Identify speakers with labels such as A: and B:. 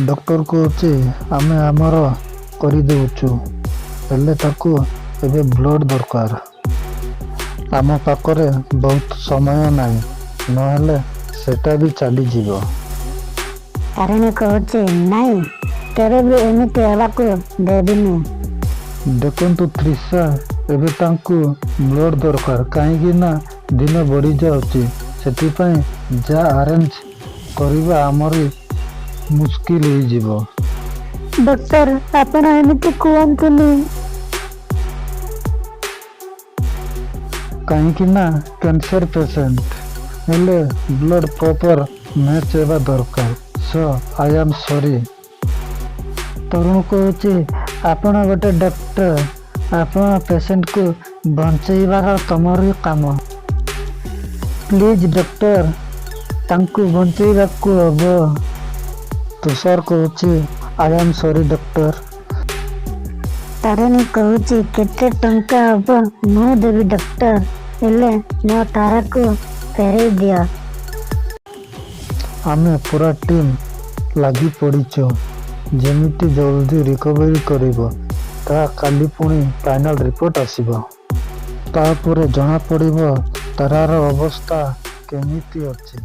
A: Doctor କହୁଛି ଆମେ ଆମର କରିଦେଉଛୁ, ହେଲେ ତାକୁ ଏବେ ବ୍ଲଡ଼ ଦରକାର। ଆମ ପାଖରେ ବହୁତ ସମୟ ନାହିଁ, ନହେଲେ ସେଟା ବି ଚାଲିଯିବ।
B: ତାରିଣୀ କହୁଛି ନାଇଁ, କେବେ ବି ଏମିତି ହେବାକୁ ଦେବିନି।
A: ଦେଖନ୍ତୁ ତ୍ରିଷା, ଏବେ ତାଙ୍କୁ ବ୍ଲଡ଼ ଦରକାର, କାହିଁକି ନା ଦିନ ବଢ଼ିଯାଉଛି। ସେଥିପାଇଁ ଯାହା ଆରେଞ୍ଜ କରିବା ଆମରି ମୁସ୍କିଲ ହେଇଯିବ।
B: ଡକ୍ଟର, ଆପଣ ଏମିତି କୁହନ୍ତୁନି।
A: କାହିଁକି ନା କ୍ୟାନ୍ସର ପେସେଣ୍ଟ, ହେଲେ ବ୍ଲଡ଼ ପ୍ରପର ମ୍ୟାଚ୍ ହେବା ଦରକାର। ସୋ ଆଇ ଆମ୍ ସରି।
B: ତରୁଣ କହୁଛି ଆପଣ ଗୋଟେ ଡକ୍ଟର, ଆପଣ ପେସେଣ୍ଟକୁ ବଞ୍ଚେଇବାର ତମରି କାମ। ପ୍ଲିଜ୍ ଡକ୍ଟର, ତାଙ୍କୁ ବଞ୍ଚେଇବାକୁ ହବ।
A: ତୁଷାର କହୁଛି I am sorry doctor.
B: Tarini କହୁଛି କେତେ ଟଙ୍କା ହବ ମୁଁ ଦେବି ଡକ୍ଟର, ହେଲେ ମୋ ତାରାକୁ ଫେରେଇ ଦିଅ।
A: ଆମେ ପୁରା ଟିମ୍ ଲାଗି ପଡ଼ିଛୁ, ଯେମିତି ଜଲ୍ଦି ରିକଭରି କରିବ। ତା କାଲି ପୁଣି ଫାଇନାଲ ରିପୋର୍ଟ ଆସିବ, ତାପରେ ଜଣାପଡ଼ିବ ତାରାର ଅବସ୍ଥା କେମିତି ଅଛି।